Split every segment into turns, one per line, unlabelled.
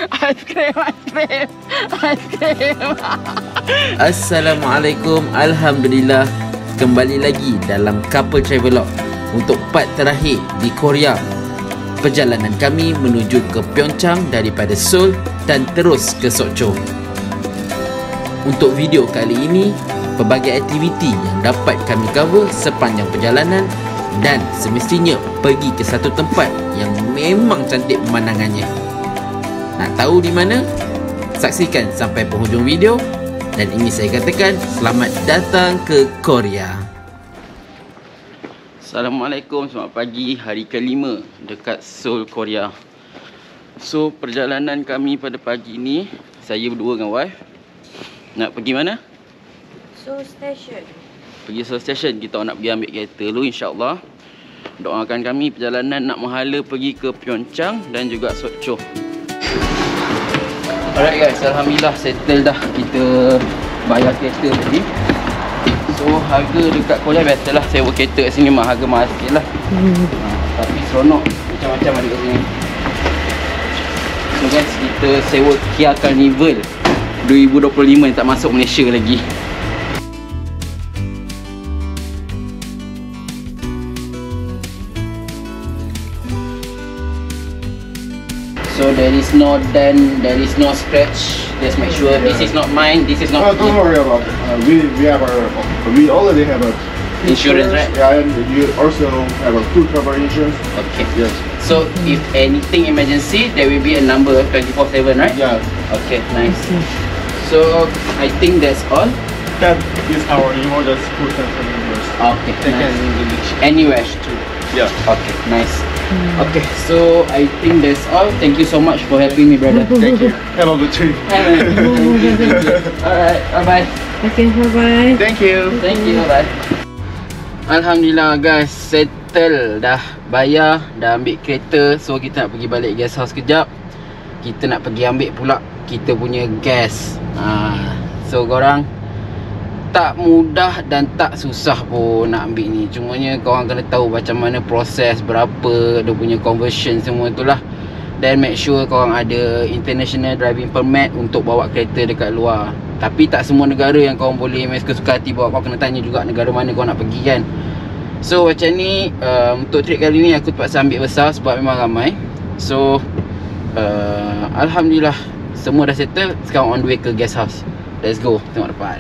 Aiskrim.
Assalamualaikum, Alhamdulillah. Kembali lagi dalam Couple Travelog untuk part terakhir di Korea. Perjalanan kami menuju ke Pyeongchang daripada Seoul dan terus ke Sokcho. Untuk video kali ini, pelbagai aktiviti yang dapat kami cover sepanjang perjalanan dan semestinya pergi ke satu tempat yang memang cantik pemandangannya. Nak tahu di mana? Saksikan sampai penghujung video. Dan ini saya katakan, selamat datang ke Korea. Assalamualaikum, selamat pagi. Hari kelima dekat Seoul, Korea. So, perjalanan kami pada pagi ini, saya berdua dengan wife nak pergi mana?
Seoul Station.
Pergi Seoul Station. Kita nak pergi ambil kereta dulu, insyaAllah. Doakan kami perjalanan nak menghala pergi ke Pyeongchang dan juga Sokcho. Alright guys, Alhamdulillah settle dah. Kita bayar kereta tadi. So harga dekat Korea biasalah sewa kereta kat sini harga mahal sikit lah. Tapi seronok, macam-macam ada kat sini. So guys, kita sewa Kia Carnival 2025 yang tak masuk Malaysia lagi. So there is no dent, there is no scratch. Just make sure this is not mine, this is not.
Don't worry about it. We already have a
Insurance, right?
Yeah, and you also have a full cover insurance.
Okay.
Yes.
So if anything emergency, there will be a number 24/7, right?
Yeah.
Okay, nice. So I think that's all.
That is our emergency full cover insurance.
Okay,
They can
nice.
reach.
Anywhere too.
Yeah.
Okay, nice. Okay, so I think that's all. Thank you so much for helping me, brother.
Thank you. Have a good trip.
Thank you. Alright, bye-bye.
Okay, bye-bye.
Thank you.
Thank you, bye. Alhamdulillah guys, settle dah. Bayar, dah ambil kereta. So kita nak pergi balik guest house kejap. Kita nak pergi ambil pula kita punya gas. So korang, tak mudah dan tak susah pun nak ambil ni. Cumanya korang kena tahu macam mana proses, berapa dia punya conversion semua itulah. Dan make sure korang ada international driving permit untuk bawa kereta dekat luar. Tapi tak semua negara yang korang boleh suka hati bawa. Korang kena tanya juga negara mana korang nak pergi kan. So macam ni, untuk trip kali ni aku terpaksa ambil besar sebab memang ramai. So Alhamdulillah semua dah settle. Sekarang on the way ke guest house. Let's go, tengok depan.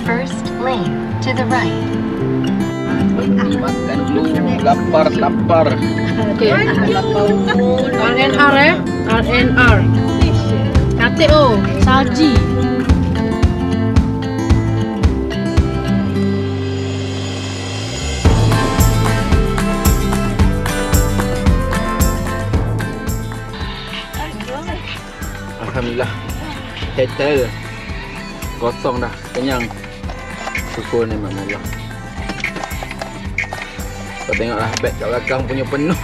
First lane to the right.
Makan dulu, lapar.
Okay. RNR RNR. Kate saji.
Alhamdulillah settle. Kosong dah, kenyang. Syukur ni Allah. Kau tengoklah beg kat belakang punya penuh.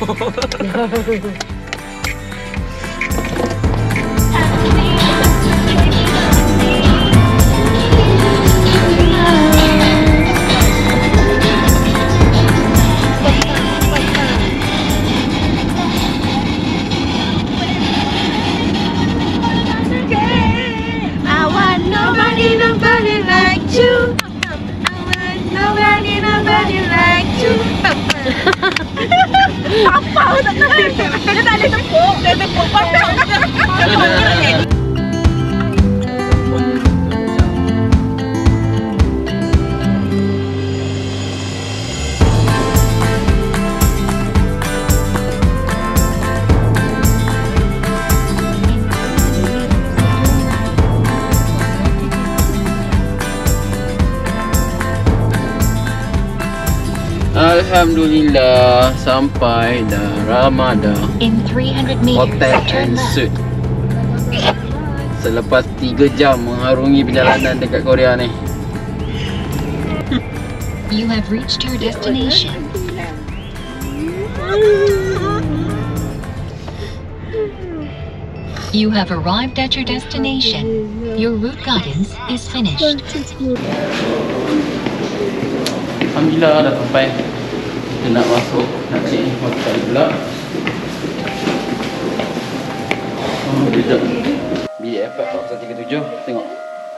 Apa tak tahu. Dia tak ada tepuk. Dia tepuk pasang.
Alhamdulillah sampai dah Ramadan.
In 300 meters,
Hotel
turn
and
left.
suite. Selepas 3 jam mengharungi perjalanan dekat Korea ni.
You have reached your destination. You have arrived at your destination. Your route guidance is finished.
Alhamdulillah dah sampai. Kita nak masuk, nak cek hotel pula. Sekejap. Bilik F 4037. Tengok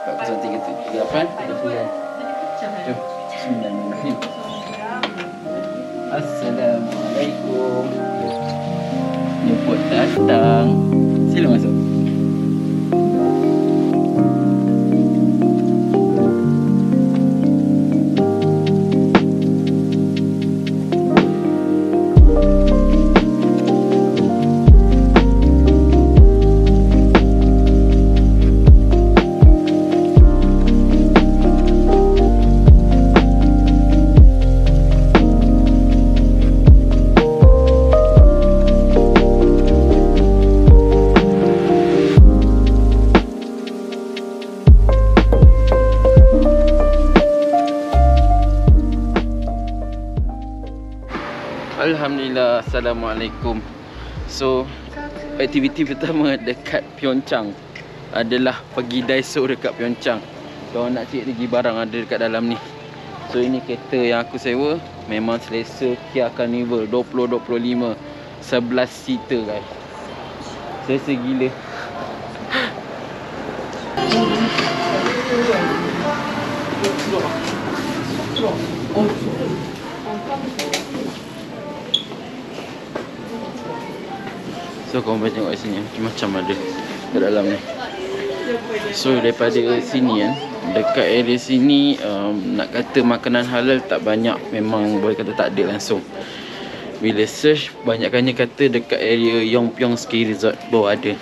4038 39. Jom. Bismillahirrahmanirrahim. Assalamualaikum. Jemput datang. Sila masuk. Alhamdulillah, Assalamualaikum. So, aktiviti pertama dekat Pyeongchang adalah pergi Daiso dekat Pyeongchang. Kalau nak cek lagi barang ada dekat dalam ni. So, ini kereta yang aku sewa. Memang selesa Kia Carnival 2025 11 seater guys. Selesa gila. So korang boleh tengok kat sini macam ada kat dalam ni. So daripada sini kan, dekat area sini nak kata makanan halal tak banyak. Memang boleh kata tak ada langsung. Bila search, banyakkannya kata dekat area Yongpyong Ski Resort baru ada.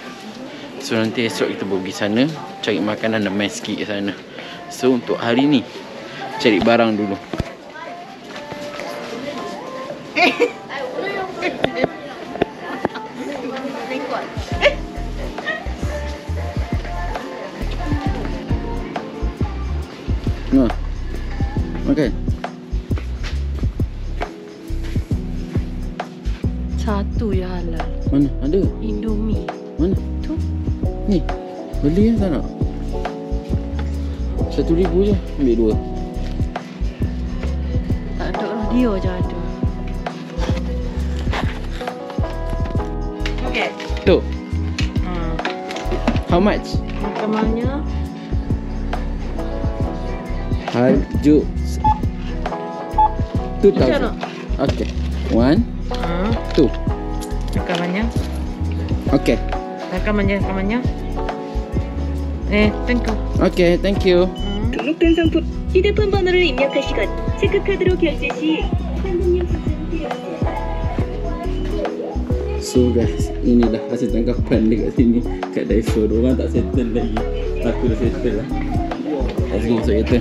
So nanti esok kita pergi sana, cari makanan dan main ski kat sana. So untuk hari ni, cari barang dulu. Makan.
Satu ya halal.
Mana? Ada?
Indomie.
Mana?
Tu.
Ni. Beli tak nak? 1,000 je. Ambil 2.
Tak ada lah, dia je ada.
Okay.
Tu. How much?
Makamannya
Harju 2,000. Okay. 1, 2.
잠깐만요.
Okay.
잠깐만요. 네, 땡큐.
Okay, thank you.
등록된 상품 휴대폰 번호를 입력하시건 체크카드로 결제 시 환급료 지참되어
So guys, inilah hasil tangkapan dekat sini kat Daiso. Diorang tak settle lagi. Aku dah settle lah. Let's go masuk kereta.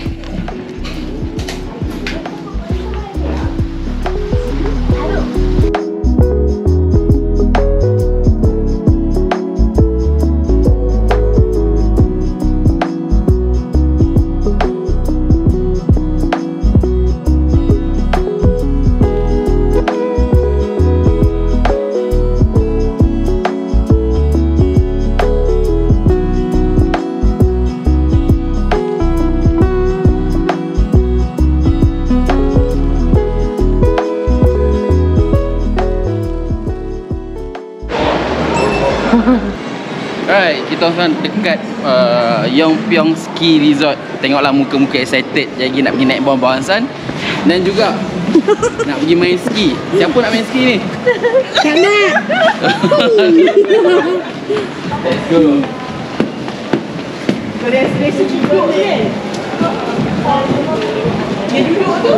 Alright, kita orang dekat Yongpyong Ski Resort. Tengoklah muka-muka excited lagi nak pergi naik bawah-bawah San. Dan juga nak pergi main ski. Siapa nak main ski ni?
tak nak.
Let's go.
Boleh rasa duduk je. Dia duduk tu.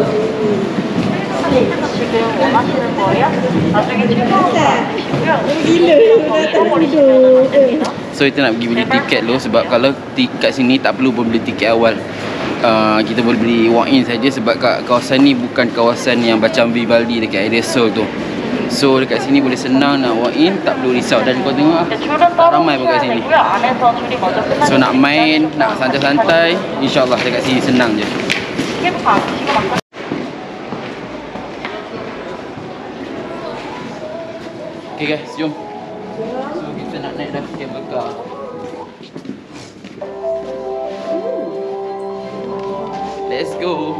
So kita nak pergi beli tiket dulu. Sebab kalau tiket sini tak perlu pun beli tiket awal. Kita boleh beli walk-in saja. Sebab kat kawasan ni bukan kawasan yang macam Vivaldi dekat area Seoul tu. So dekat sini boleh senang nak walk-in, tak perlu risau. Dan kau tengok tak ramai pun kat sini. So nak main, nak santai-santai, InsyaAllah dekat sini senang je. Okay guys, jom. So kita nak naik dah cable car. Let's go.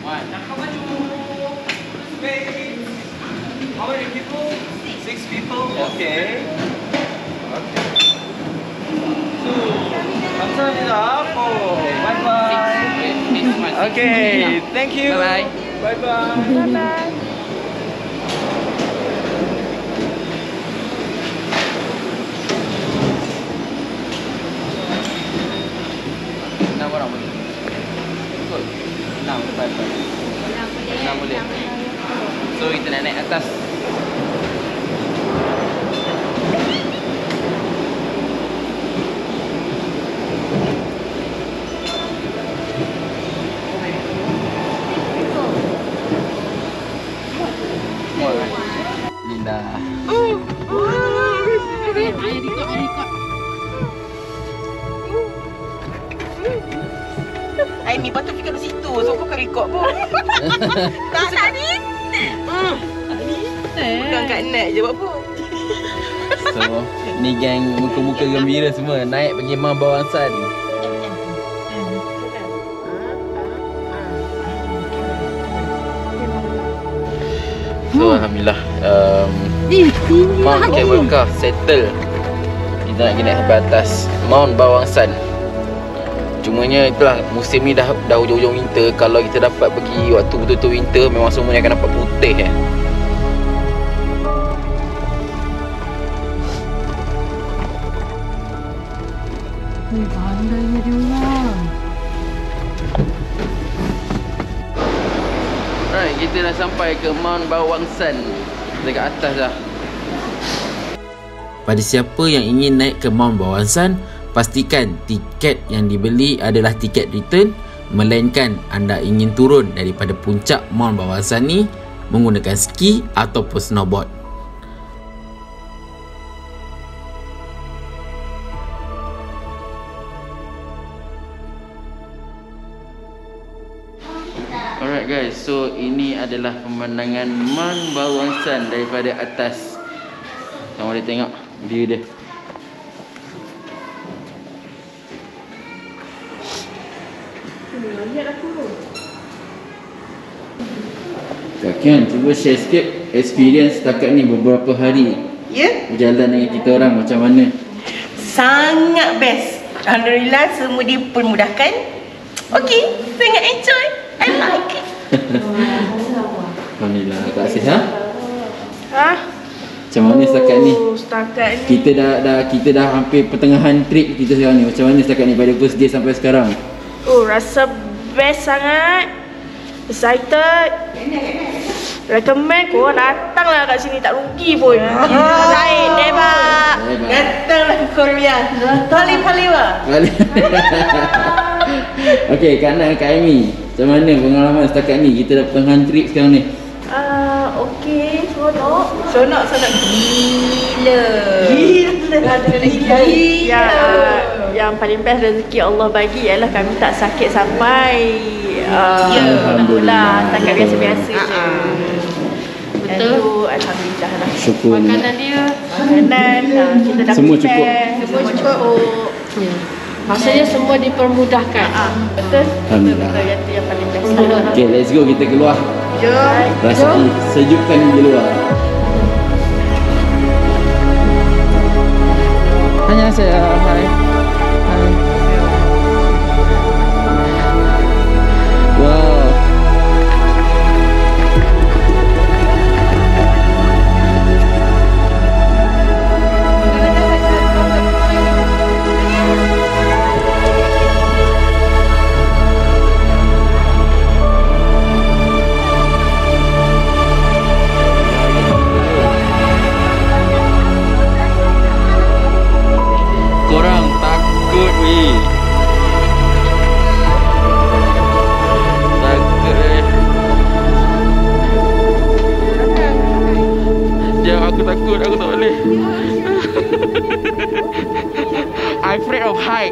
How many people? 6 people. Okay. So, 감사합니다. Bye bye. Okay. Thank you.
Bye bye.
Bye bye. Bye bye.
Enam orang boleh? Betul? 6, 6 boleh? So kita nak naik atas. Linda.
Aimi patut fikir di situ. So kau kan rekod pun. Tak tadi. Bukan kat net je buat apa.
So ni geng muka-muka gembira semua naik pergi Mount Bawangsan. So alhamdulillah Mount Cable Car settle. Kita nak pergi naik sampai atas Mount Bawangsan. Cumanya itulah musim ni dah hujung-hujung winter. Kalau kita dapat pergi waktu betul-betul winter, memang semuanya akan nampak putih
Pandainya dia orang.
Alright, kita dah sampai ke Mount Bawangsan. Dekat atas dah. Pada siapa yang ingin naik ke Mount Bawangsan, pastikan tiket yang dibeli adalah tiket return, melainkan anda ingin turun daripada puncak Mount Bawangsan ni menggunakan ski ataupun snowboard. Alright guys, so ini adalah pemandangan Mount Bawangsan daripada atas. Kamu boleh tengok view dia. Kan, cuba share sikit experience setakat ni beberapa hari.
Ya?
Berjalan dengan kita orang macam mana?
Sangat best. Alhamdulillah semua dipermudahkan. Okey, sangat enjoy. I like it.
Alhamdulillah, tak sihat.
Ha?
Macam mana setakat ni?
Setakat ni
Kita dah hampir pertengahan trip kita sekarang ni. Macam mana setakat ni pada first day sampai sekarang?
rasa best sangat. Excited. Recommend korang datanglah kat sini, tak rugi pun. Lain Debak. Datanglah ke Korea. Pali-paliwa.
Okey, Kak Kak Amy, macam mana pengalaman setakat ni? Kita dah pertengahan trip sekarang ni.
Okey, seronok gila. Yang paling best rezeki Allah bagi ialah kami tak sakit sampai alhamdulillah, setakat biasa-biasa je. Betul. Alhamdulillah lah.
Syukur.
Makanan dia,
kita dah
semua
prepare.
cukup.
Semua cukup.
maksudnya semua dipermudahkan.
Betul.
Alhamdulillah.
Betul, yang paling best.
Okay, let's go, kita keluar.
Jom.
Rasa sejukkan di luar. Annyeonghaseyo. Hai. Hai. Wow. Korang takut weh. Takut Jangan, aku takut, aku tak boleh. I'm afraid of height.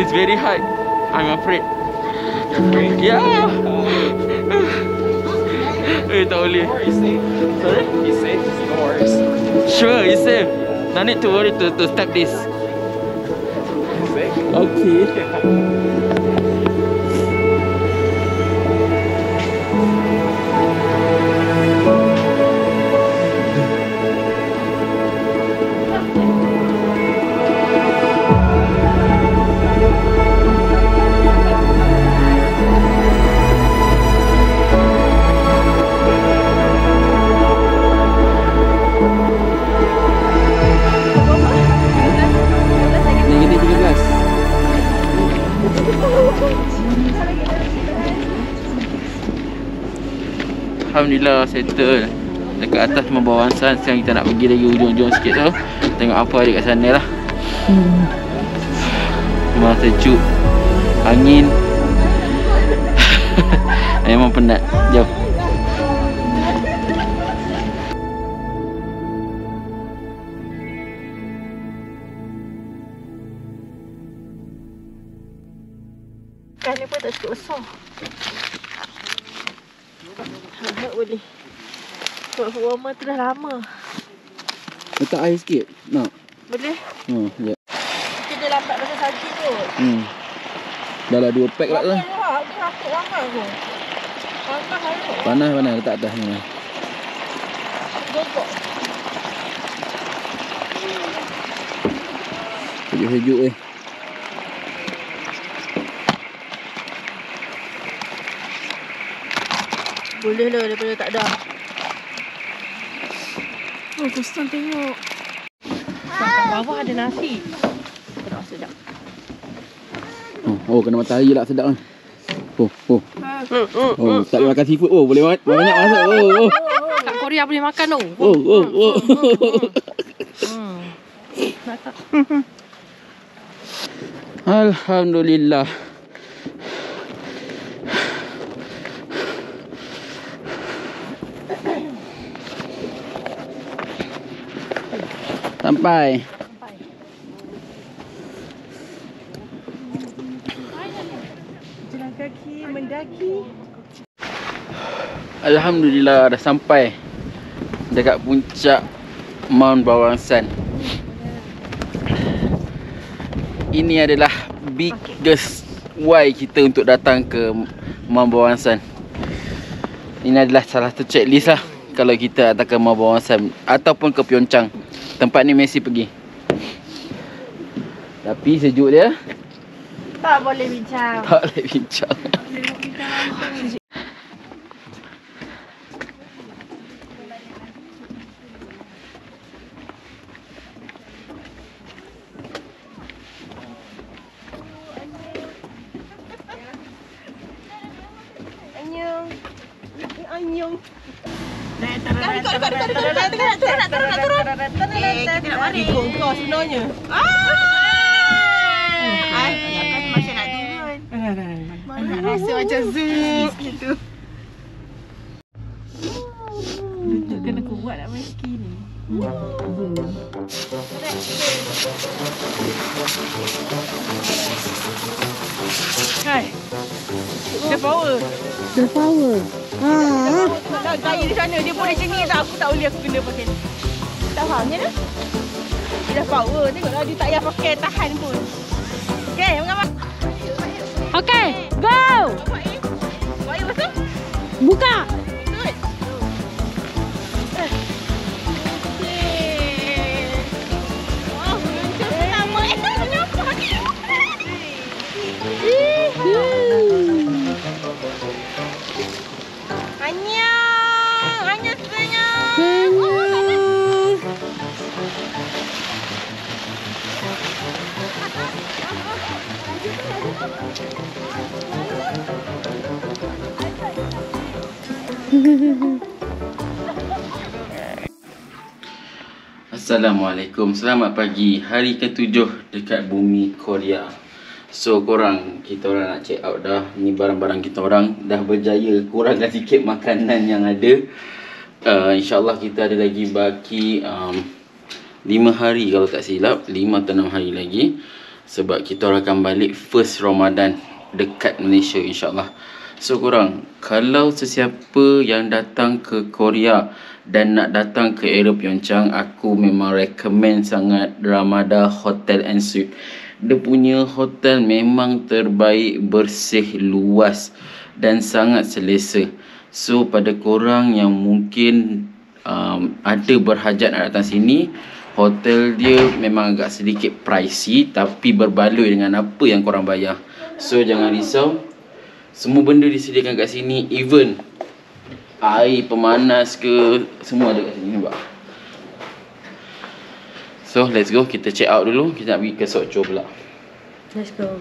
It's very high. I'm afraid. Yeah. Tak boleh.
Sorry? He's safe? No worries.
Sure, it's safe. No need to worry to step this.
Safe?
Okay. Alhamdulillah settle. Dekat atas Membawang San. Sekarang kita nak pergi lagi ujung-ujung sikit tu. Tengok apa ada kat sana lah. Memang sejuk. Angin. Memang penat. Jom.
Kan ni pun tak cukup besar. Harap boleh. Sebab warmer tu dah lama.
Letak air sikit. Nak?
Boleh?
Ya.
Kita lambat pasal salji kot.
Dah lah 2 pack lah.
Ramai lah. Aku rakuk ramai kot.
Panas. Letak atas ni.
Gogok.
Sejuk-sejuk
Boleh lah daripada tak ada. Oh, kosong tengok. Kat bawah ada nasi. Sedap.
Oh, kena matahari lah sedap kan. Oh, tak boleh makan seafood. Oh, boleh banyak masuk. Oh.
Kat Korea boleh makan tu.
Oh. Alhamdulillah. Sampai.
Jalan kaki, mendaki.
Alhamdulillah dah sampai dekat puncak Mount Bawang San. Ini adalah biggest why kita untuk datang ke Mount Bawang San. Ini adalah salah satu checklist lah kalau kita datang ke Mount Bawang San ataupun ke Pyeongchang. Tempat ni mesti pergi. Tapi sejuk dia.
Tak boleh bincang.
Tak boleh bincang.
Anyong. Kita nak mari. Ikut kau sebenarnya. Macam nak turun. Mana rasa macam zoom gitu. Lutut kena kuat nak main ski ni. Hai. Dia power. Tak gaya di sana dia boleh macam ni tak, aku tak boleh, aku kena pakai ni. Tak fahamnya dah. Dia dah power, tengoklah dia tak payah pakai tahan pun. Okey, mengambil.
Okay, go!
Buat air masuk.
Buka!
Good. Oh, muncul pertama. Kenapa? Anyang sebenarnya.
Assalamualaikum, selamat pagi. Hari ke-7 dekat bumi Korea. So korang, kita orang nak check out dah. Ni barang-barang kita orang dah berjaya kurangkan sikit makanan yang ada. InsyaAllah kita ada lagi baki 5 hari kalau tak silap, 5 atau 6 hari lagi. Sebab kita orang akan balik first Ramadan dekat Malaysia insyaAllah. So korang, kalau sesiapa yang datang ke Korea dan nak datang ke area Pyeongchang, aku memang recommend sangat Ramada Hotel and Suite. Dia punya hotel memang terbaik, bersih, luas dan sangat selesa. So pada korang yang mungkin ada berhajat nak datang sini, hotel dia memang agak sedikit pricey tapi berbaloi dengan apa yang korang bayar. So jangan risau, semua benda disediakan kat sini, even air pemanas ke, semua ada kat sini, nampak? So let's go, kita check out dulu. Kita nak pergi ke Sokcho pula.
Let's go.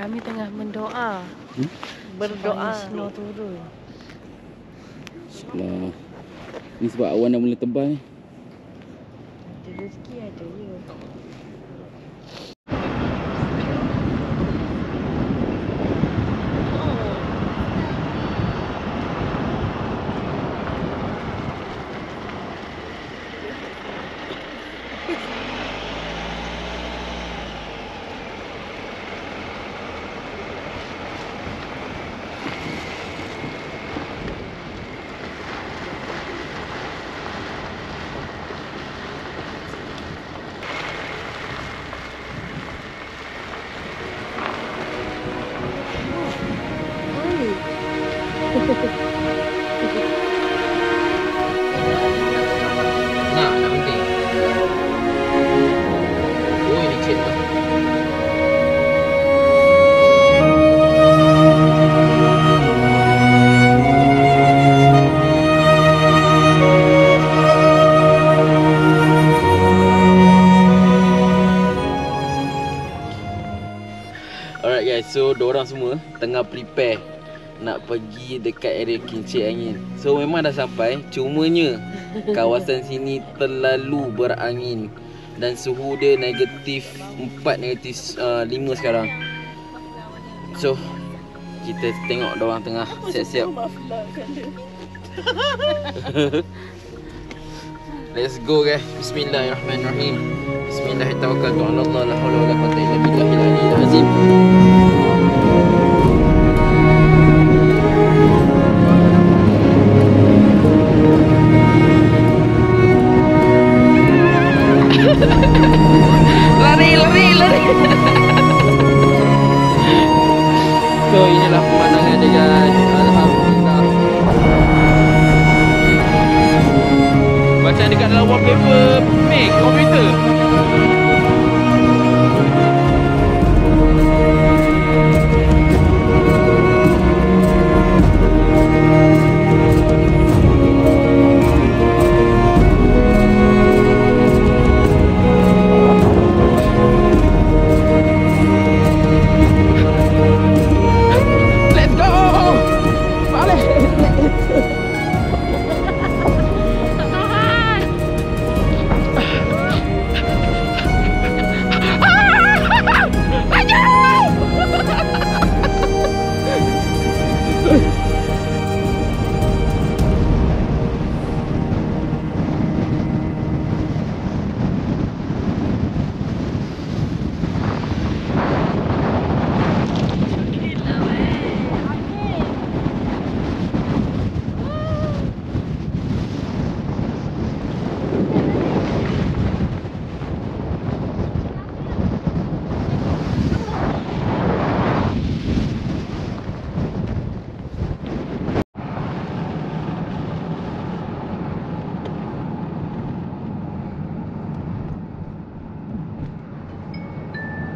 Kami tengah mendoa.
Berdoa.
Snow turun.
InsyaAllah. Ni sebab awan dah mula tebal ni.
Ada rezeki ada ya.
Nak berhenti. Oh, ini cik tu. Alright guys, so diorang semua tengah prepare nak pergi dekat area kincir angin. So memang dah sampai, cumanya kawasan sini terlalu berangin dan suhu dia negatif 4, negatif 5 sekarang. So kita tengok diorang tengah siap-siap. Let's go guys. Bismillahirrahmanirrahim. Bismillahirrahmanirrahim. La haula wala quwwata illa billahil aliyyil azim. Lari. So inilah pemandangan dia guys. Alhamdulillah. Macam dekat dalam wallpaper komputer.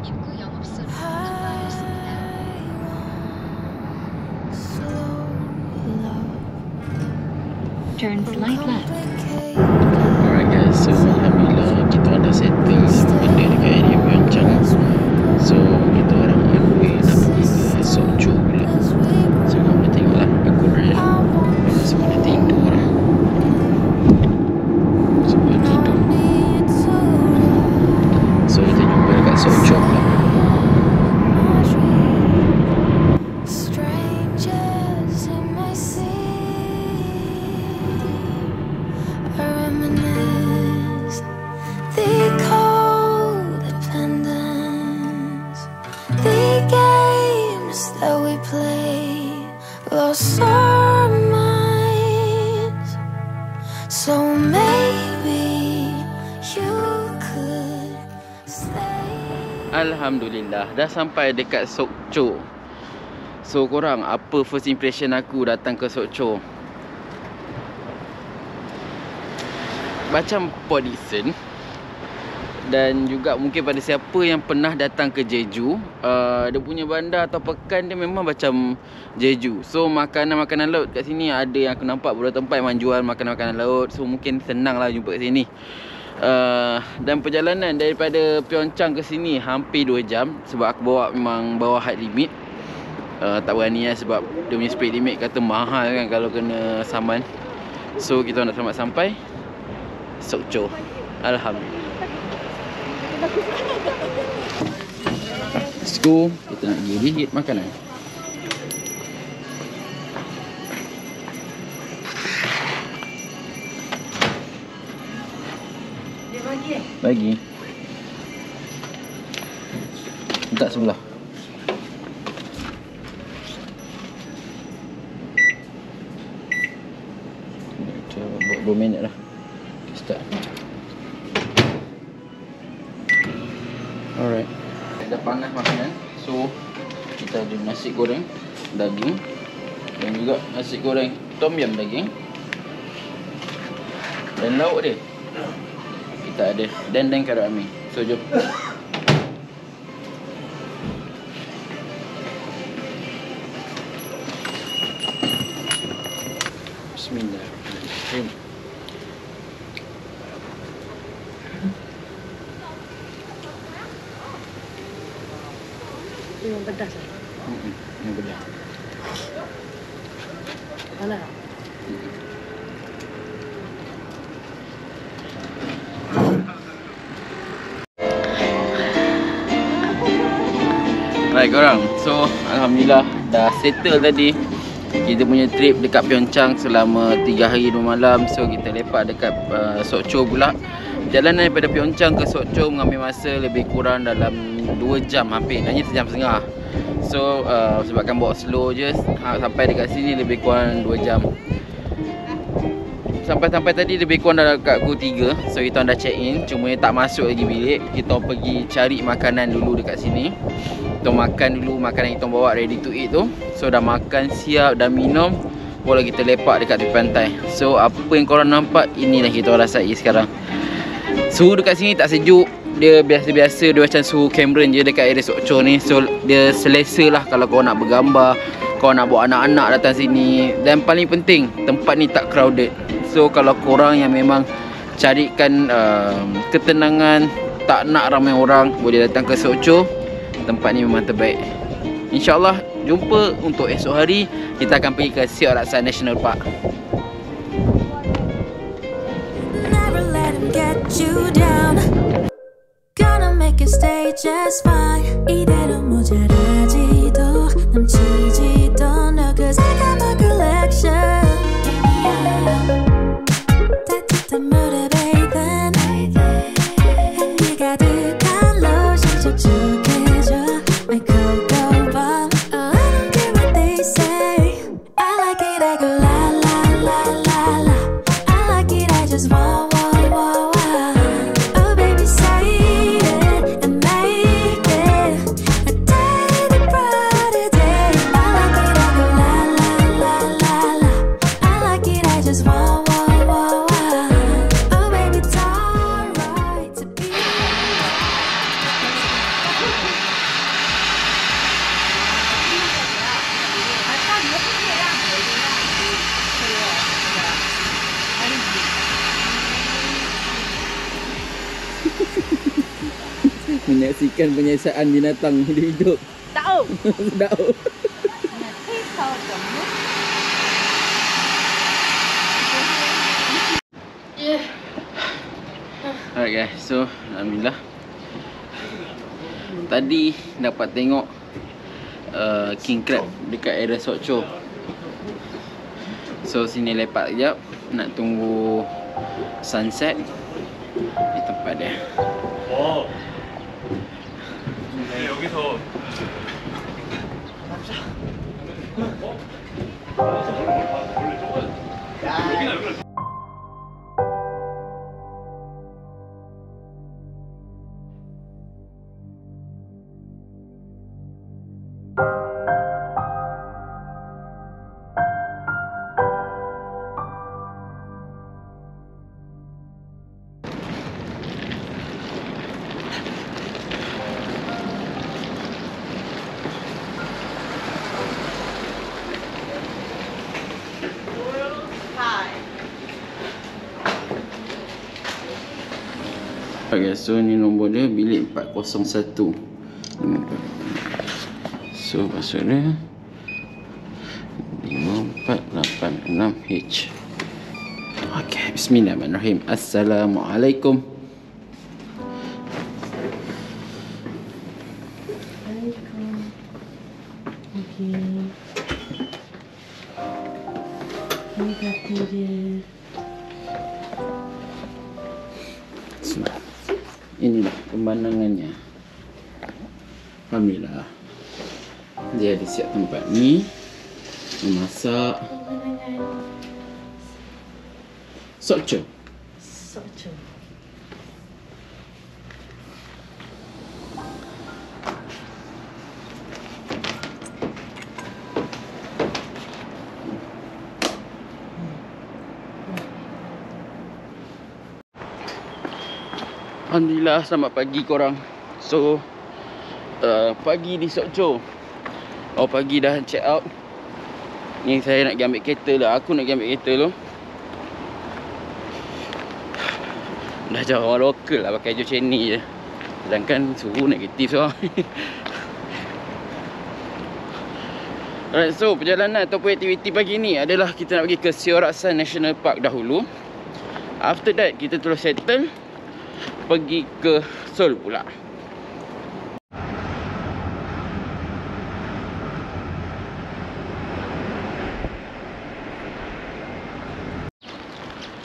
입구 영업소로 통과하였습니다. Turn slight left.
Alright guys, so alhamdulillah kita dah settle semua benda dekat area Myeongchang. So kita orang on the way nak pergi ke Sokcho pula. So kita tengoklah aku rel. Semua dah tidur lah. Semua tidur. So kita jumpa dekat Sokcho pula.
Lost our minds, so maybe you could stay.
Alhamdulillah dah sampai dekat Sokcho. So korang, apa first impression aku datang ke Sokcho? Macam Port Dickson. Dan juga mungkin pada siapa yang pernah datang ke Jeju, dia punya bandar atau pekan dia memang macam Jeju. So makanan-makanan laut kat sini ada yang aku nampak beberapa tempat memang jual makanan-makanan laut. So mungkin senang lah jumpa kat sini. Dan perjalanan daripada Pyeongchang ke sini hampir 2 jam. Sebab aku bawa memang bawah height limit. Tak berani lah sebab dia punya speed limit kata mahal kan kalau kena saman. So kita nak selamat sampai Sokcho. Alhamdulillah. Let's go. Kita nak pergi reheat makanan. Bagi. Letak sebelah. Buat 2 minit lah. Start. Alright. Dah panas makanan. So kita ada nasi goreng daging dan juga nasi goreng tom yum daging. Dan lauk dia kita ada dendeng carrot ami. So jom. Bismillahirrahmanirrahim.
Ini yang pedas lah.
Ini belah.
Mana?
Baik korang, so Alhamdulillah dah settle tadi kita punya trip dekat Pyeongchang selama 3 hari 2 malam. So kita lepak dekat Sokcho pula. Perjalanan daripada Pyeongchang ke Sokcho mengambil masa lebih kurang dalam 2 jam hampir, hanya 1 jam setengah. So sebabkan bawa slow je, sampai dekat sini lebih kurang 2 jam. Sampai tadi lebih kurang dah dekat pukul 3. So kita dah check in, cuma tak masuk lagi bilik. Kita pergi cari makanan dulu dekat sini. Kita makan dulu makanan yang kita bawa ready to eat tu. So dah makan siap, dah minum, boleh kita lepak dekat tepi pantai. So apa yang korang nampak, inilah kita rasai sekarang. Suhu dekat sini tak sejuk. Dia biasa-biasa, dia macam suhu Cameron je dekat area Sokcho ni. So dia selesa lah kalau korang nak bergambar, korang nak bawa anak-anak datang sini. Dan paling penting, tempat ni tak crowded. So kalau korang yang memang carikan ketenangan, tak nak ramai orang, boleh datang ke Sokcho. Tempat ni memang terbaik. InsyaAllah jumpa untuk esok hari. Kita akan pergi ke Siok Laksa National Park.
Never let him get you down. Gonna make it stay just fine. 이대로 모자라지도 넘치지도 않아. Cause I got my collection. 따뜻한 물에 bathe 향기 가득한 로션 촉촉해줘. My cocoa bomb. Oh, I don't care what they say. I like it, I go la la la la la. I like it, I just want. Oh baby, say it and make it a day that brighter day. I like it, I go la la la la la. I like it, I just want. Oh baby, it's alright to be.
Menyaksikan penyiasaan binatang hidup.
Tahu.
Tahu. Alright guys, so Alhamdulillah tadi dapat tengok king crab dekat area Sokcho. So sini lepak sekejap, nak tunggu sunset di tempat dia.
와. 네, 여기서
Okay, so ni nombor dia bilik 401. So maksud dia 5486H. Okay, bismillahirrahmanirrahim. Assalamualaikum.
Okey. Ini kata dia.
So, inilah pemandangannya. Alhamdulillah. Dia ada siap tempat ni memasak. Sokcho.
Sokcho.
Alhamdulillah, selamat pagi korang. So pagi di Sokcho. Pagi dah check out. Ni saya nak pergi ambil kereta lah. Aku nak pergi ambil kereta tu. Dah jauh orang lokal lah pakai baju macam ni je. Sedangkan suhu negatif so. Alright, so perjalanan ataupun aktiviti pagi ni adalah kita nak pergi ke Seorak-san National Park dahulu. After that kita terus settle pergi ke Seoul pula.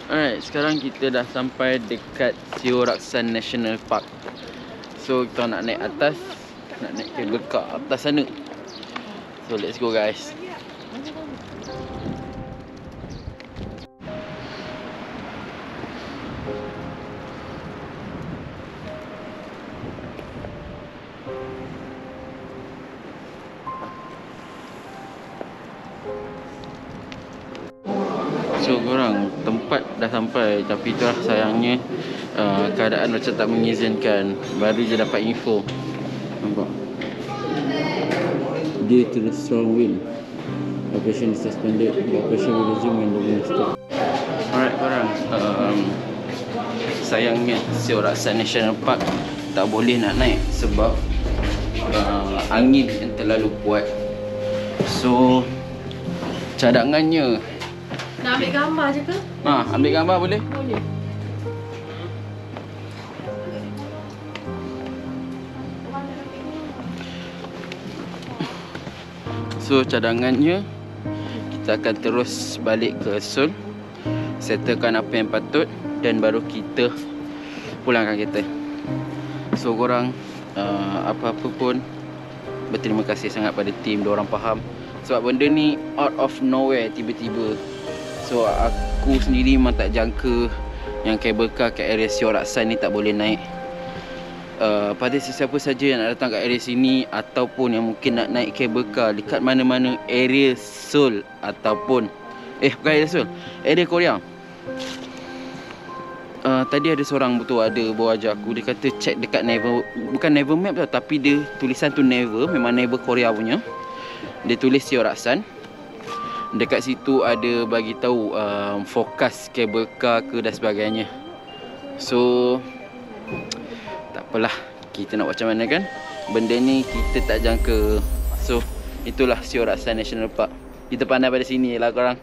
Alright, sekarang kita dah sampai dekat Seorak-san National Park. So kita nak naik atas, nak naik cable car atas sana. So let's go guys. So korang, tempat dah sampai. Tapi itulah sayangnya keadaan macam tak mengizinkan. Baru je dapat info. Nampak? Due to the strong wind, operation is suspended. Operation will resume when the wind stop. Alright korang, sayangnya Seorak-san National Park tak boleh nak naik sebab angin yang terlalu kuat. So cadangannya,
Nak ambil gambar je ke?
ambil gambar boleh?
Boleh.
So cadangannya, kita akan terus balik ke Seoul, settlekan apa yang patut, dan baru kita pulangkan kereta. So korang, apa-apa pun berterima kasih sangat pada tim, diorang faham. Sebab benda ni out of nowhere, tiba-tiba. So aku sendiri memang tak jangka yang kabel car kat area Seorak-san ni tak boleh naik. Pada sesiapa saja yang nak datang kat area sini ataupun yang mungkin nak naik kabel car dekat mana-mana area Seoul ataupun bukan area Seoul, area Korea. Tadi ada seorang betul ada bawa ajar aku, dia kata check dekat Naver, bukan Naver map tau, tapi dia tulisan tu Naver, memang Naver Korea punya. Dia tulis Seorak-san. Dekat situ ada bagi tahu fokus kabel car ke dan sebagainya. So tak apalah, kita nak buat macam mana kan. Benda ni kita tak jangka. So itulah Seorak-san National Park. Kita pandai pada sini lah korang.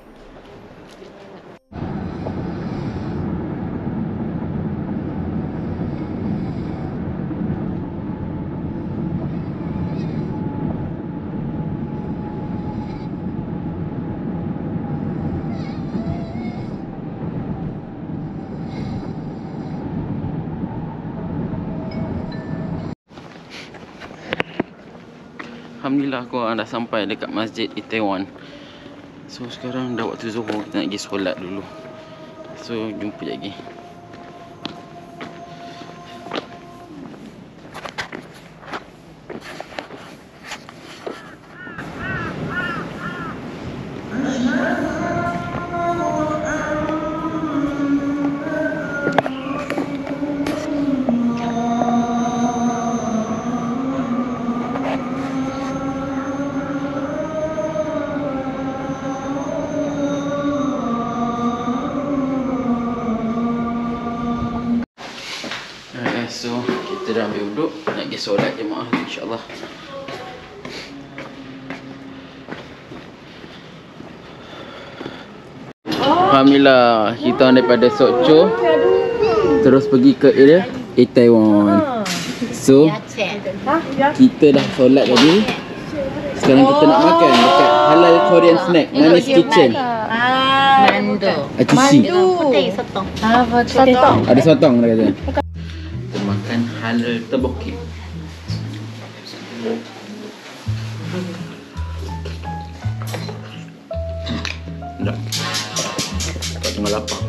Alhamdulillah korang dah sampai dekat Masjid Itaewon. So sekarang dah waktu zuhur, kita nak pergi solat dulu. So jumpa lagi. guys, so kita dah ambil duduk nak pergi solat jemaah insya-Allah. Alhamdulillah, kita daripada Sokcho terus pergi ke area Itaewon. So kita dah solat tadi. Sekarang kita nak makan dekat Halal Korean Snack Manis Kitchen.
Mando.
Acusi.
Putih sotong. Sotong.
Ada sotong dah kata. Kita makan halal tteokbokki. Dah. Tak tengah lapar.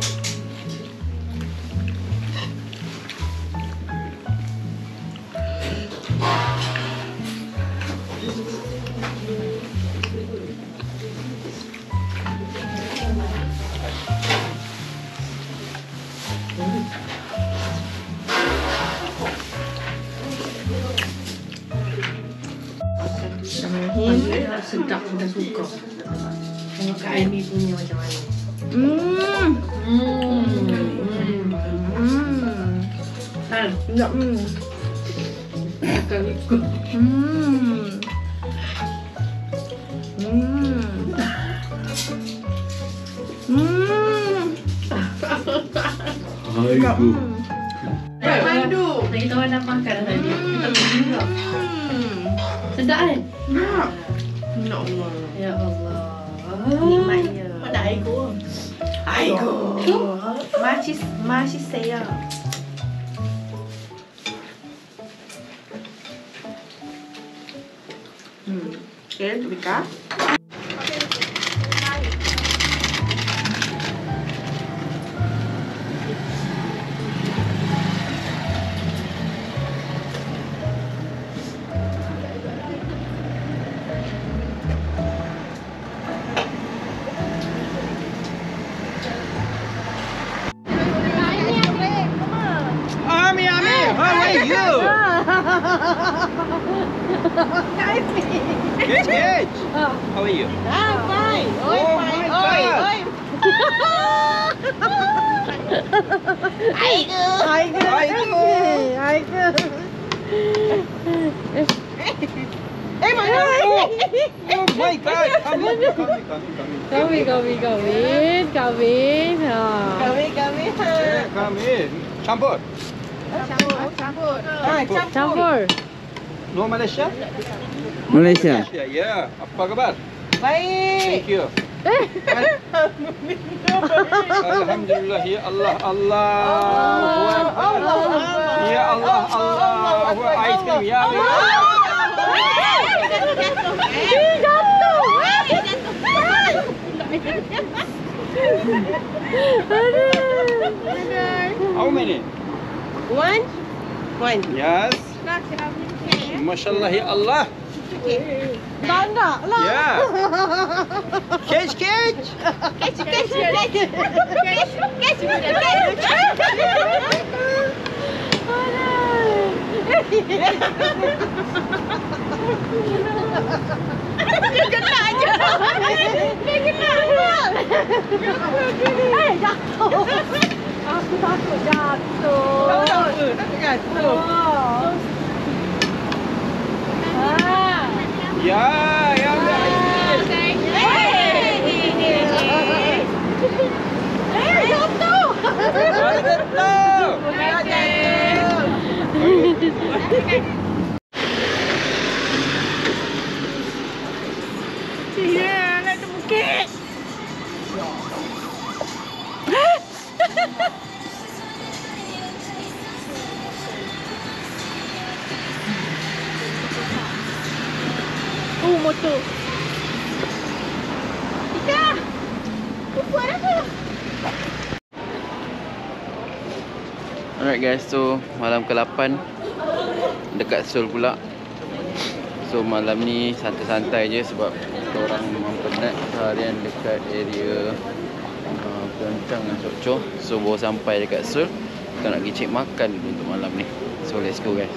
Sedap, dah suka. Tengok Kak Amy punya macam mana.
Sedap.
Akan ikut. Mandu. Lagi tahu dah makan dah tadi. Kita beli juga. Sedap kan?
Ya Allah.
Ya Allah.
Nikmatnya.
Ada aigo.
Aigo. Masih saya. Okay, Vika.
Gage! How are you?
Fine.
Oh my God! Oh my God! Come in. Campur. No Malaysia?
Malaysia.
Ya. Apa kabar?
Baik.
Thank you. Alhamdulillah, ya Allah, Allahu Akbar. Ya Allah, Allahu Ice cream, ya Allah. How many?
One.
Yes. Mashallah, ya Allah.
Tanda lah.
Ya. Catch.
Dia kena aja. Jatuh. Aku takut jatuh. Takut jatuh.
Ya, ya Allah.
Jatuh. Ya, nak terbukit. Motor. Ika. Buat apa?
Alright guys, so malam ke-8 dekat Seoul pula. So malam ni santai-santai je sebab kita orang memang penat seharian dekat area Pyeongchang dan Sokcho. So baru sampai dekat Seoul, kita nak pergi cek makan dulu untuk malam ni. So let's go guys.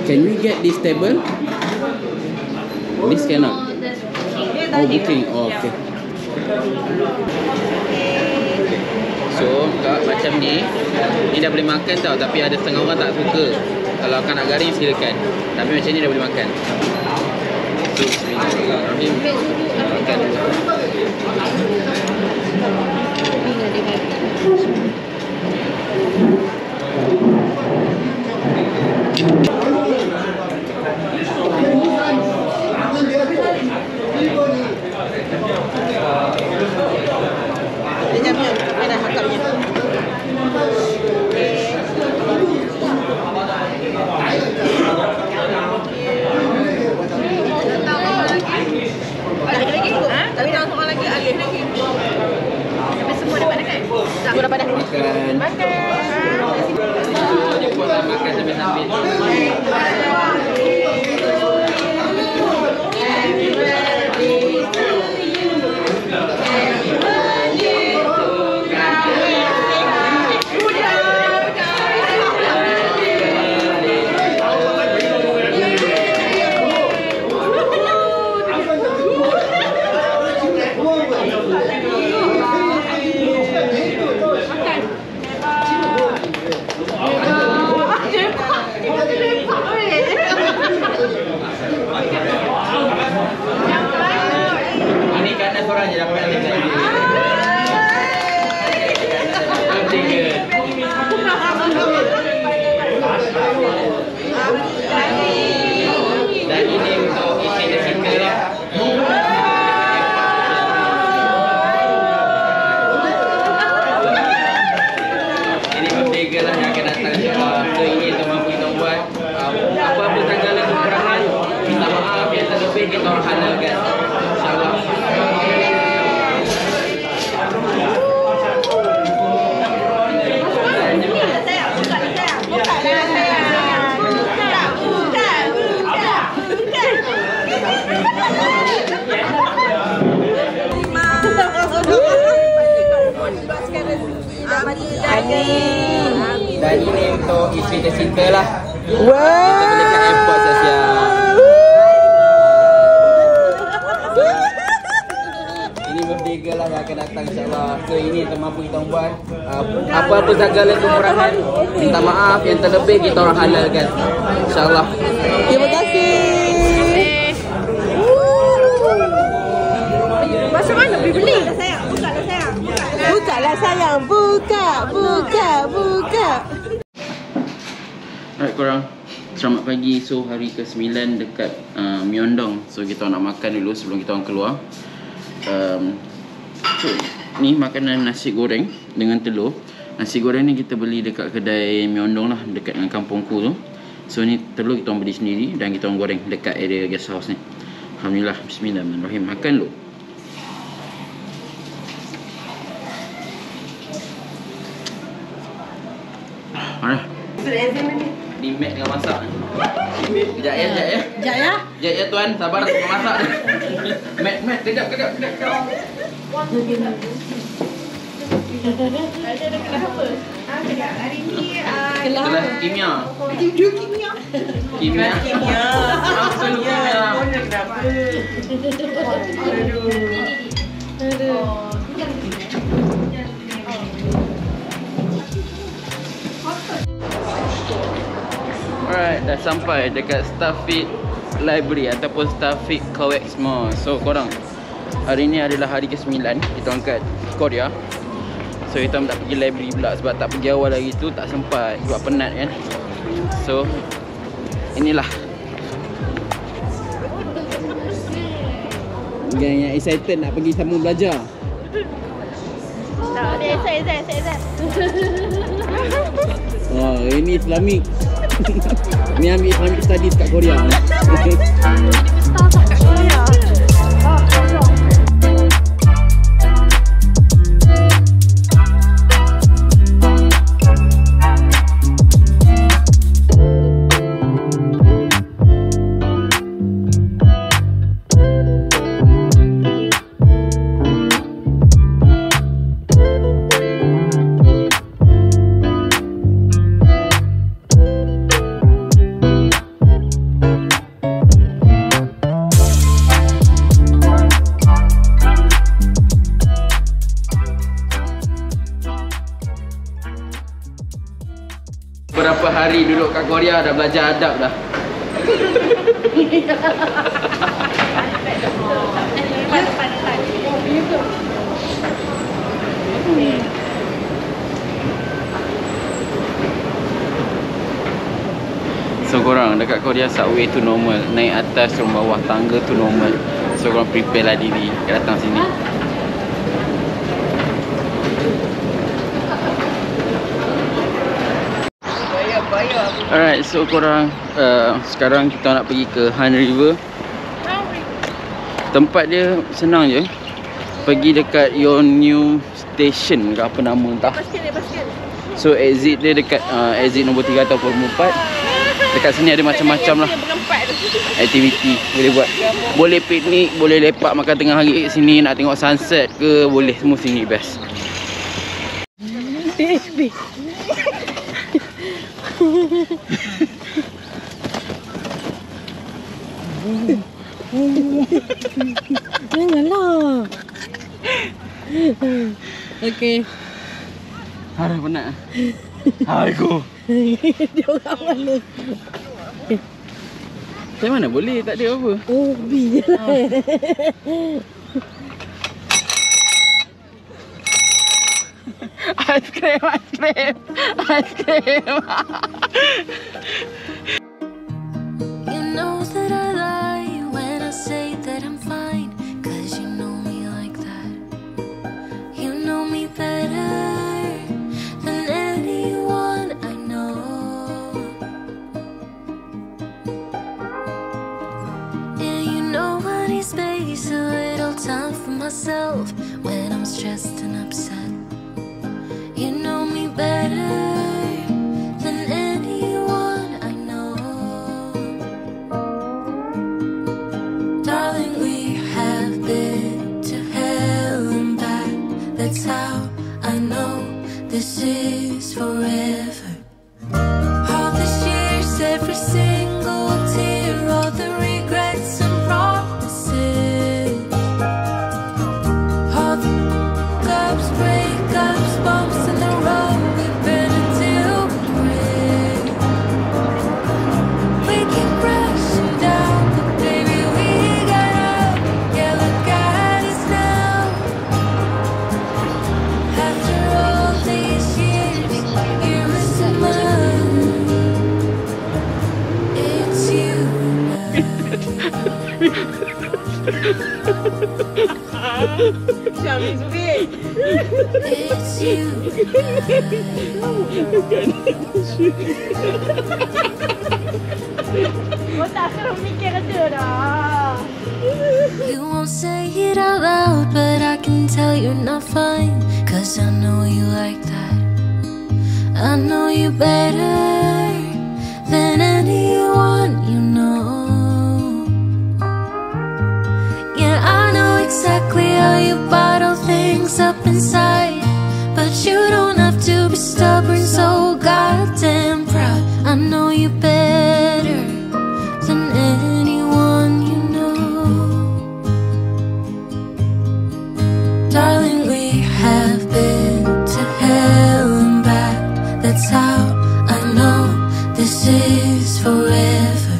Can we get this table? This cannot. Oh, booking. Oh, okay. So, Kak, macam ni dah boleh makan tau. Tapi ada setengah orang tak suka. Kalau Kak nak garing, silakan. Tapi macam ni dah boleh makan. So, bismillahirrahmanirrahim. Makan dulu. Dan ini untuk cerita-cerita lah. Kita dekat airport saja. Ini birthday girl lah yang akan datang insyaAllah. So ini yang mampu kita buat. Apa-apa segala kekurangan, minta maaf. Yang terlebih kita orang halalkan, insyaAllah.
Terima kasih. Macam mana beli? Bukalah sayang. Buka.
Alright korang, selamat pagi. So hari ke-9 dekat Myeongdong. So kita nak makan dulu sebelum kita orang keluar. So ni makanan nasi goreng dengan telur. Nasi goreng ni kita beli dekat kedai Myeongdong lah, dekat dengan kampungku tu. So ni telur kita orang beli sendiri dan kita orang goreng dekat area guest house ni. Alhamdulillah, bismillahirrahmanirrahim. Makan dulu. Mana? Ni Mac tengah masak. Sekejap ya tuan, sabar tengah masak. Mac, kejap.
Ada kelas apa? Hari ni
kelas kimia. Kimia. Absolut kimia. Alright, dah sampai dekat Starfit Library ataupun Starfit Coex Mall. So korang, hari ni adalah hari ke-9 kita orang kat Korea. So kita tak pergi library pula sebab tak pergi awal hari tu, tak sempat sebab penat kan. So inilah gang yang excited nak pergi sambung belajar.
Tak ada excited.
Oh, ini Islamic. Ni ambil Islamic Studies kat Korea.
Kat Korea.
hari duduk kat Korea dah belajar adab dah. So korang dekat Korea subway tu normal, naik atas turun bawah tangga tu normal. So korang prepare lah diri datang sini. Alright, so korang sekarang kita nak pergi ke Han River. Tempat dia senang je. Pergi dekat Yeonju Station ke apa nama entah. So exit dia dekat exit nombor 3 ataupun 4. Dekat sini ada macam-macam lah aktiviti boleh buat. Boleh piknik, boleh lepak makan tengah hari kat sini. Nak tengok sunset ke, boleh semua sini best.
Janganlah. Okey.
Harap penat. Hai go.
Dia orang mana?
Macam mana boleh? Tak ada apa.
Oh, bi je lah.
Aiskrim, aiskrim. Aiskrim.
You know that I lie when I say that I'm fine, 'cause you know me like that. You know me better than anyone I know. Yeah, you know I need space, a little time for myself when I'm stressed and upset. You know me better than anyone I know. Darling, we have been to hell and back. That's how I know this is forever. All these years, every single tear, all the regrets and promises, all the ups, breakups, bumps in the road, we've been until we break. We keep crashing down, but baby we got up. Yeah, look at us now. After all these years, you're missing mine. It's you It's you. You won't say it out loud, but I can tell you're not fine, 'cause I know you like that. I know you better than anyone you know. Yeah, I know exactly how you bottle things up inside, but you don't have to be stubborn, so goddamn proud. I know you better than anyone you know. Darling, we have been to hell and back. That's how I know this is forever.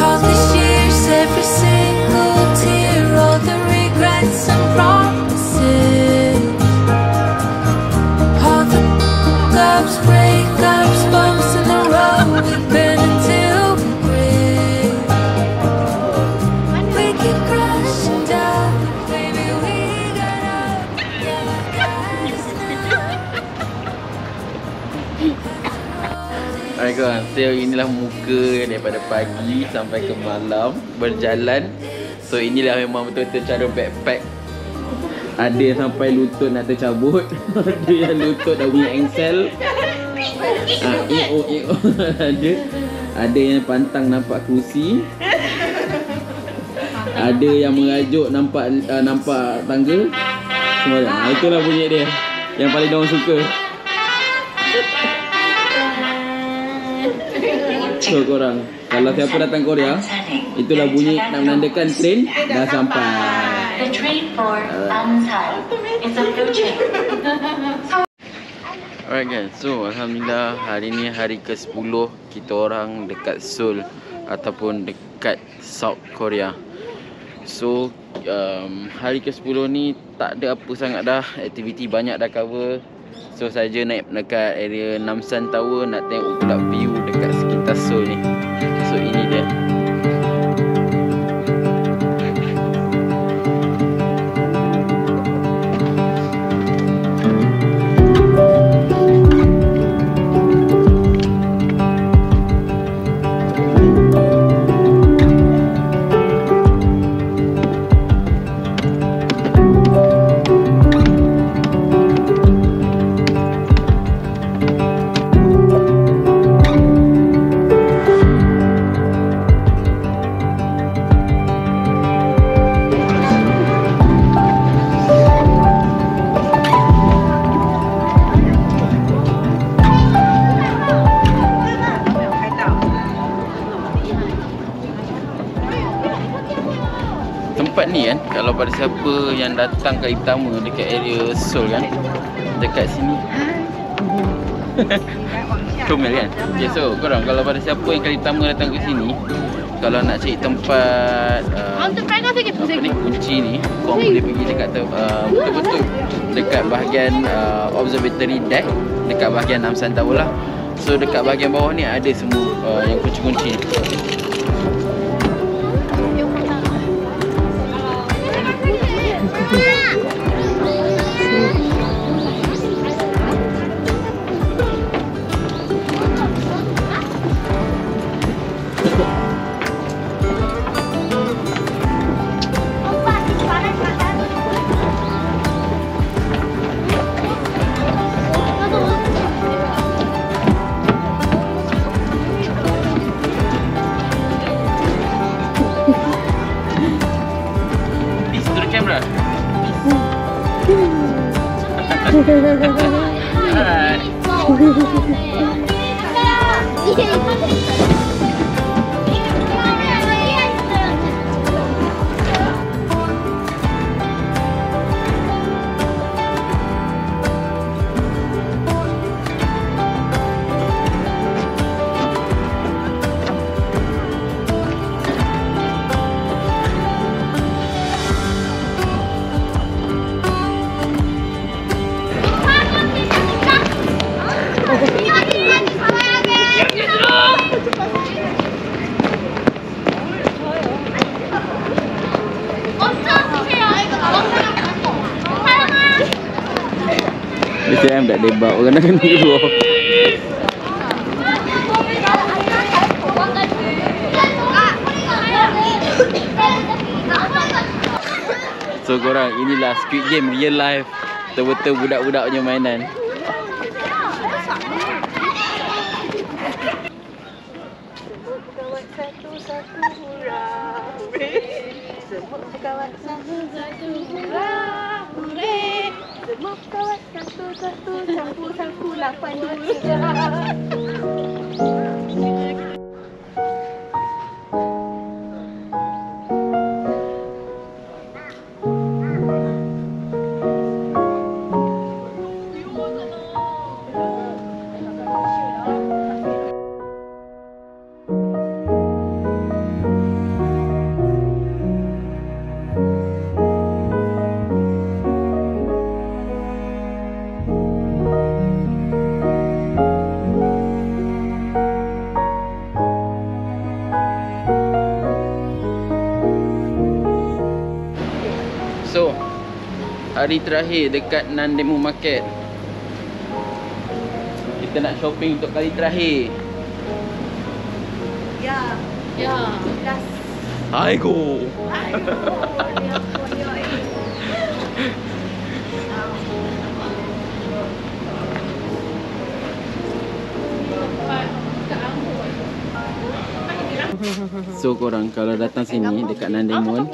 All these years, every single tear, all the regrets and promises, all the ups, breakups, bumps in the road, we've been until we break. We keep crashing down, baby we got up. Yeah, look at us now.
Alright kawan, so inilah muka daripada pagi sampai ke malam berjalan. So inilah memang betul-betul cara backpack. Ada yang sampai lutut nak tercabut. Ada yang lutut dah bunyi engsel. Ada. Ada yang pantang nampak kerusi. Ada yang merajuk nampak tangga. Semua dah. Itulah bunyi dia yang paling diorang suka. So korang, kalau siapa datang Korea, itulah bunyi nak menandakan train dah sampai.
The train for Ansan is approaching.
Alright guys, so Alhamdulillah hari ni hari ke-10 kita orang dekat Seoul ataupun dekat South Korea. So hari ke-10 ni tak ada apa sangat dah, aktiviti banyak dah cover. So saja naik dekat area Namsan Tower nak tengok pula view dekat sekitar Seoul ni. So ini dia. Tempat ni kan, kalau pada siapa yang datang kali pertama dekat area Seoul kan, dekat sini Komel kan. Okay, so korang kalau pada siapa yang kali pertama datang ke sini, kalau nak cari tempat apa ni, kunci ni, korang boleh pergi dekat betul-betul dekat bahagian observatory deck, dekat bahagian Namsan Tower lah. So dekat bahagian bawah ni ada semua yang kunci-kunci ni. Camera. Alright. Biasanya tak debak, orang nak kena keluar. So korang, inilah Squid Game real life. Betul-betul budak-budak punya mainan.
Semua kawan satu-satu hurrah, hurray. Semua kawan satu-satu sapu-sapu 8, 2, 3.
So, hari terakhir dekat Nandemu Market. Kita nak shopping untuk kali terakhir.
Ya. Last.
Aigo. So korang kalau datang sini dekat Nandemon,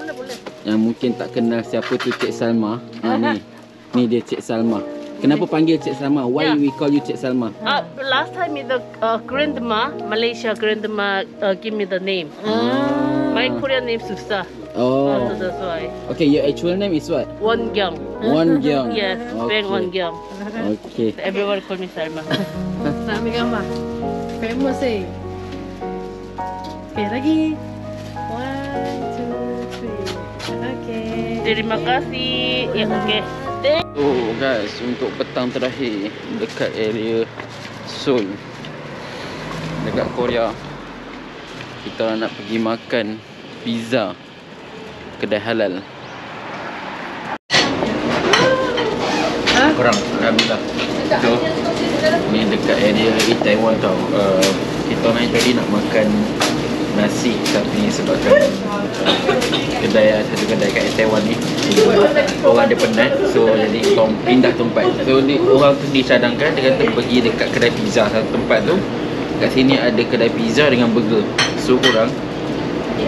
yang mungkin tak kenal siapa tu Cik Salma. Ni dia Cik Salma. Kenapa panggil Cik Salma? Why we call you Cik Salma?
Last time the grandma, Malaysia grandma give me the name. My Korean name susah.
Oh.
Sesuai.
Okay, your actual name is what?
Won Gyang.
Won Gyang.
Yes, Bang Won Gyang.
Okay.
Everyone call me Salma.
Nak ambil gambar. Famous eh. Okay, lagi. 1, 2, 3. Okay.
Terima kasih. Ya, okey.
So guys, untuk petang terakhir dekat area Seoul, dekat Korea, kita nak pergi makan pizza kedai halal. Korang alhamdulillah. So ni dekat area Taiwan tau. Kita orang tadi nak makan nasi, tapi sebabkan satu kedai kat Taiwan ni orang dia penat, so jadi kita pindah tempat. So ni orang tu dicadangkan, dia kata pergi dekat kedai pizza satu tempat tu. Kat sini ada kedai pizza dengan burger. So korang,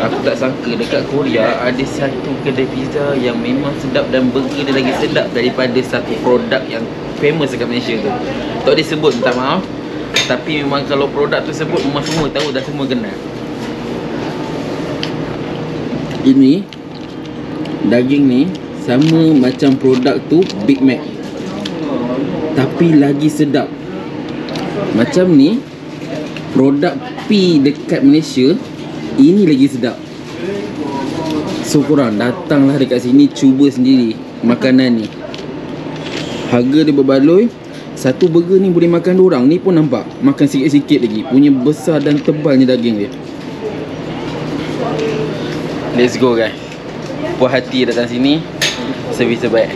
aku tak sangka dekat Korea ada satu kedai pizza yang memang sedap dan burger dia lagi sedap daripada satu produk yang famous dekat Malaysia tu. Tak disebut, minta maaf. Tapi memang kalau produk tu sebut, memang semua tahu dah, semua kenal. Ini daging ni sama macam produk tu Big Mac, tapi lagi sedap. Macam ni produk P dekat Malaysia, ini lagi sedap. So korang datanglah dekat sini, cuba sendiri makanan ni. Harga dia berbaloi. Satu burger ni boleh makan 2 orang. Ni pun nampak makan sikit-sikit lagi. Punya besar dan tebalnya daging dia. Let's go guys. Puas hati datang sini, servis terbaik.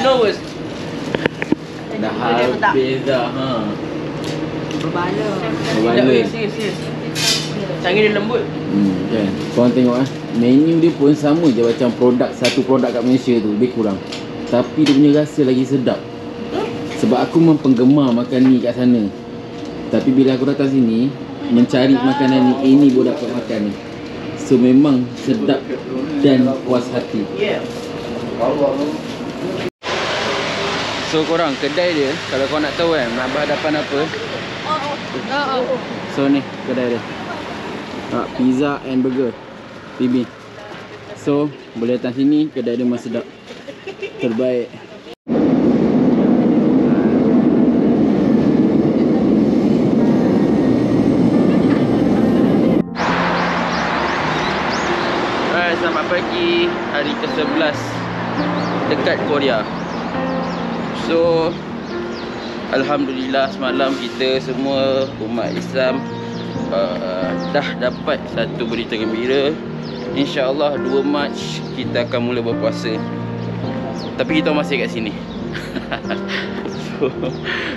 No worst. Dah habis dah. Berbaloi.
Tangan dia lembut.
Kan. Korang tengok menu dia pun sama je macam satu produk kat Malaysia tu, lebih kurang. Tapi dia punya rasa lagi sedap. Sebab aku memang penggemar makan ni kat sana. Tapi bila aku datang sini mencari makanan ni, ini baru dapat makan ni. So memang sedap dan puas hati. So korang, kedai dia, kalau kau nak tahu kan nak berhadapan apa, so ni kedai dia, pizza and burger PB. So boleh datang sini, kedai dia memang sedap, terbaik. Selamat pagi, hari ke-11 dekat Korea. So alhamdulillah semalam kita semua umat Islam dah dapat satu berita gembira. InsyaAllah 2 Mac kita akan mula berpuasa. Tapi kita masih kat sini. So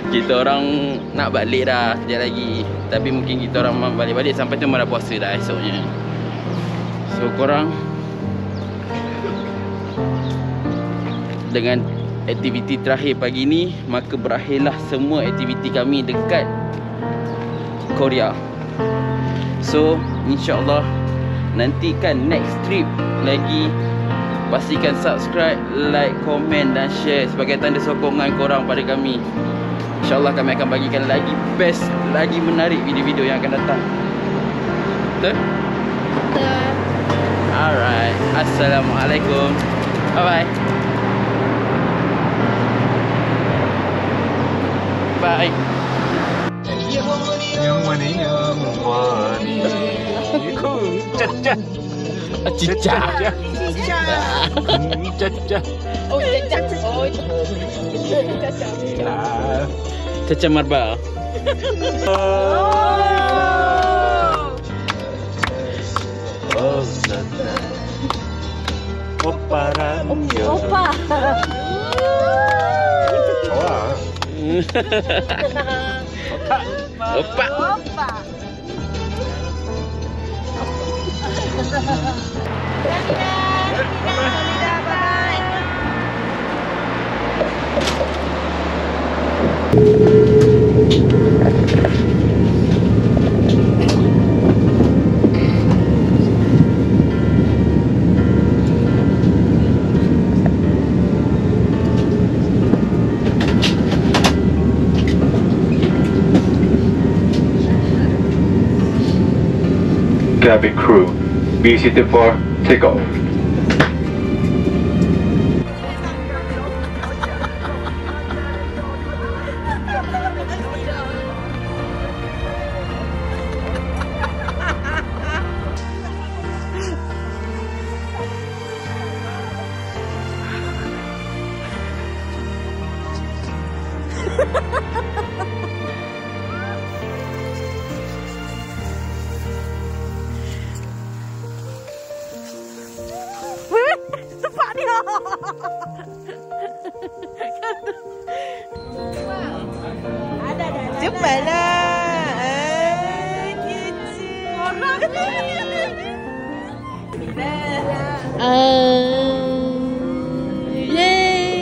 kita orang nak balik dah sekejap lagi. Tapi mungkin kita orang balik-balik sampai tu dah puasa dah esoknya. So korang, dengan aktiviti terakhir pagi ni, maka berakhirlah semua aktiviti kami dekat Korea. So insyaAllah nantikan next trip lagi. Pastikan subscribe, like, komen dan share sebagai tanda sokongan korang pada kami. InsyaAllah kami akan bagikan lagi best, lagi menarik video-video yang akan datang. Betul? Betul. Alright, Assalamualaikum. Bye-bye. Bye. Caca marba.
Opa.
Opa.
cabin crew, be seated for takeoff.
Cepat dia. Cepatlah. Gitu. Orang ni. Yeay.